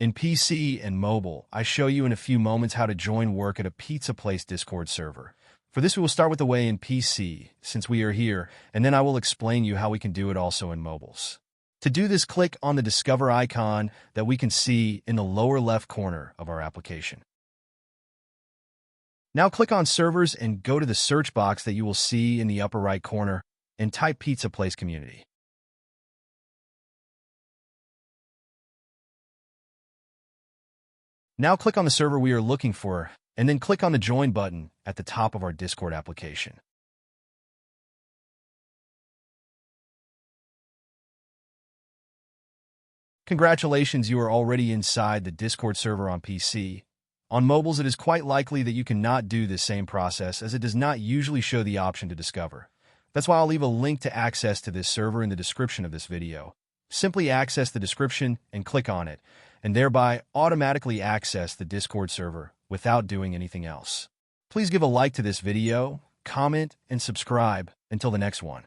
In PC and mobile, I show you in a few moments how to join work at a pizza place Discord server. For this, we will start with the way in PC, since we are here, and then I will explain you how we can do it also in mobiles. To do this, click on the Discover icon that we can see in the lower left corner of our application. Now click on Servers and go to the search box that you will see in the upper right corner and type Pizza Place Community. Now click on the server we are looking for, and then click on the Join button at the top of our Discord application. Congratulations, you are already inside the Discord server on PC. On mobiles, it is quite likely that you cannot do this same process, as it does not usually show the option to discover. That's why I'll leave a link to access to this server in the description of this video. Simply access the description and click on it, and thereby automatically access the Discord server without doing anything else. Please give a like to this video, comment, and subscribe. Until the next one.